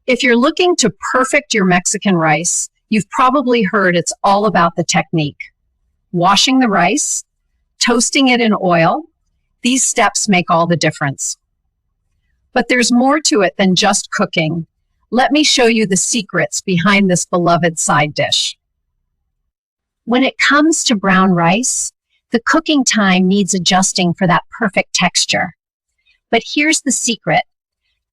If you're looking to perfect your Mexican rice, you've probably heard it's all about the technique. Washing the rice, toasting it in oil, these steps make all the difference. But there's more to it than just cooking. Let me show you the secrets behind this beloved side dish. When it comes to brown rice, the cooking time needs adjusting for that perfect texture. But here's the secret.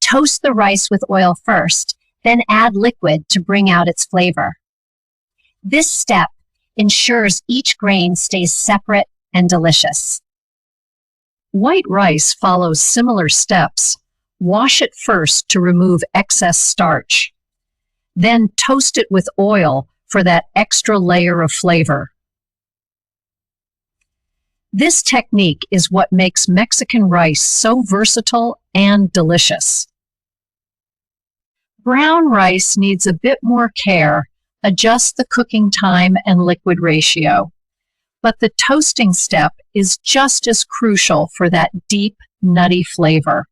Toast the rice with oil first, then add liquid to bring out its flavor. This step ensures each grain stays separate and delicious. White rice follows similar steps. Wash it first to remove excess starch. Then toast it with oil for that extra layer of flavor. This technique is what makes Mexican rice so versatile and delicious. Brown rice needs a bit more care. Adjust the cooking time and liquid ratio. But the toasting step is just as crucial for that deep, nutty flavor.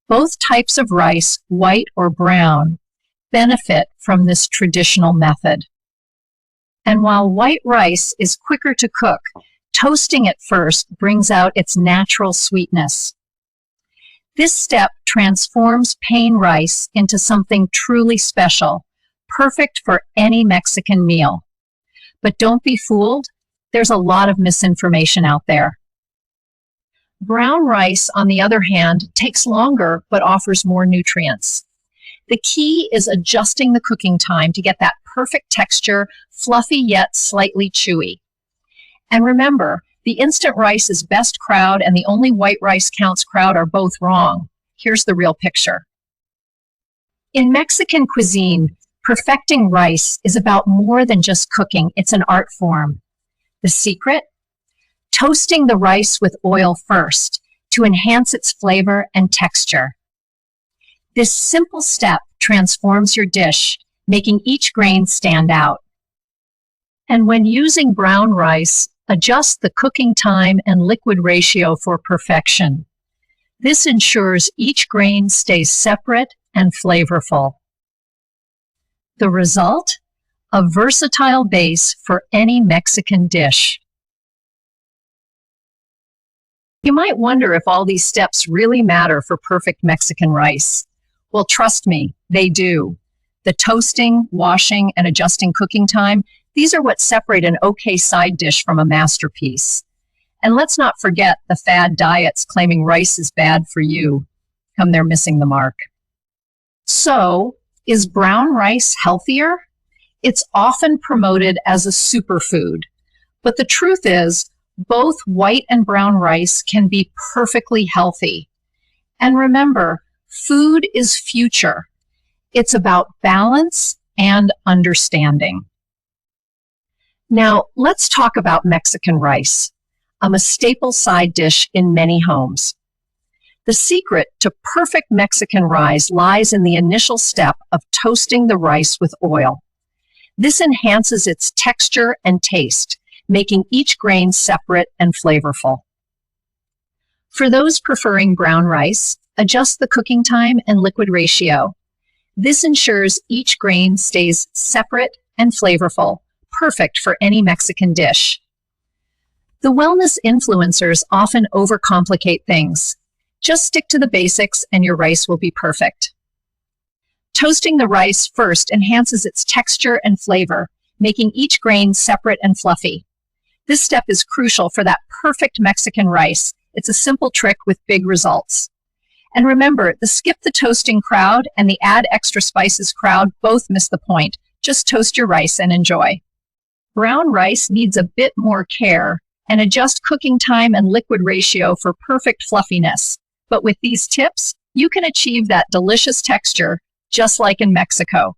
Both types of rice, white or brown, benefit from this traditional method. And while white rice is quicker to cook, toasting it first brings out its natural sweetness. This step transforms plain rice into something truly special, perfect for any Mexican meal. But don't be fooled, there's a lot of misinformation out there. Brown rice, on the other hand, takes longer but offers more nutrients. The key is adjusting the cooking time to get that perfect texture, fluffy yet slightly chewy. And remember, the instant rice is best crowd and the only white rice counts crowd are both wrong. Here's the real picture. In Mexican cuisine, perfecting rice is about more than just cooking. It's an art form. The secret? Toasting the rice with oil first to enhance its flavor and texture. This simple step transforms your dish, making each grain stand out. And when using brown rice, adjust the cooking time and liquid ratio for perfection. This ensures each grain stays separate and flavorful. The result? A versatile base for any Mexican dish. You might wonder if all these steps really matter for perfect Mexican rice. Well, trust me, they do. The toasting, washing, and adjusting cooking time, these are what separate an okay side dish from a masterpiece. And let's not forget the fad diets claiming rice is bad for you. They're missing the mark. So, is brown rice healthier? It's often promoted as a superfood. But the truth is, both white and brown rice can be perfectly healthy. And remember, food is future. It's about balance and understanding. Now, let's talk about Mexican rice, a staple side dish in many homes. The secret to perfect Mexican rice lies in the initial step of toasting the rice with oil. This enhances its texture and taste, making each grain separate and flavorful. For those preferring brown rice, adjust the cooking time and liquid ratio. This ensures each grain stays separate and flavorful, perfect for any Mexican dish. The wellness influencers often overcomplicate things. Just stick to the basics and your rice will be perfect. Toasting the rice first enhances its texture and flavor, making each grain separate and fluffy. This step is crucial for that perfect Mexican rice. It's a simple trick with big results. And remember, the skip the toasting crowd and the add extra spices crowd both miss the point. Just toast your rice and enjoy. Brown rice needs a bit more care, and adjust cooking time and liquid ratio for perfect fluffiness. But with these tips, you can achieve that delicious texture, just like in Mexico.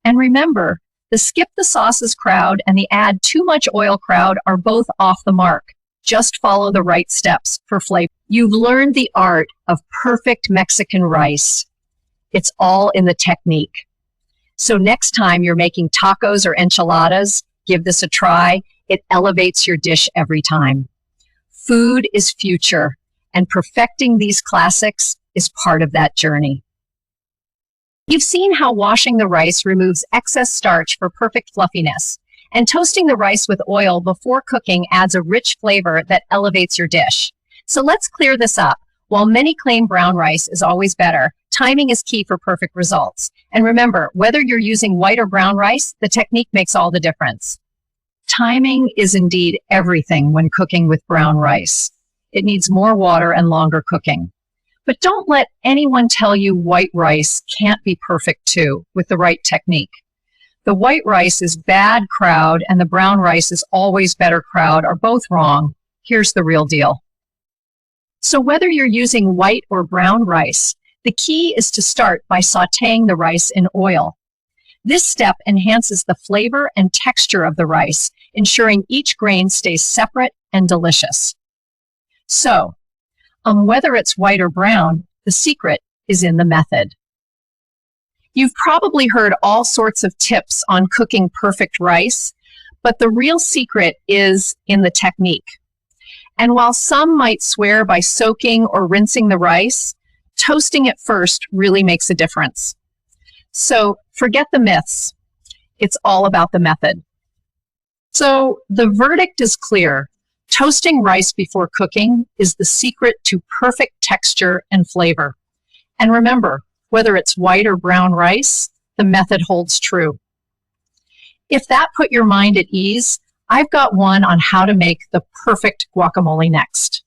And remember, the skip the sauces crowd and the add too much oil crowd are both off the mark. Just follow the right steps for flavor. You've learned the art of perfect Mexican rice. It's all in the technique. So next time you're making tacos or enchiladas, give this a try. It elevates your dish every time. Food is future, and perfecting these classics is part of that journey. You've seen how washing the rice removes excess starch for perfect fluffiness, and toasting the rice with oil before cooking adds a rich flavor that elevates your dish. So let's clear this up. While many claim brown rice is always better, timing is key for perfect results. And remember, whether you're using white or brown rice, the technique makes all the difference. Timing is indeed everything when cooking with brown rice. It needs more water and longer cooking. But don't let anyone tell you white rice can't be perfect too with the right technique. The white rice is bad crowd and the brown rice is always better crowd are both wrong. Here's the real deal. So whether you're using white or brown rice, the key is to start by sautéing the rice in oil. This step enhances the flavor and texture of the rice, ensuring each grain stays separate and delicious. So, whether it's white or brown, the secret is in the method. You've probably heard all sorts of tips on cooking perfect rice, but the real secret is in the technique. And while some might swear by soaking or rinsing the rice, toasting it first really makes a difference. So forget the myths. It's all about the method. So the verdict is clear. Toasting rice before cooking is the secret to perfect texture and flavor. And remember, whether it's white or brown rice, the method holds true. If that put your mind at ease, I've got one on how to make the perfect guacamole next.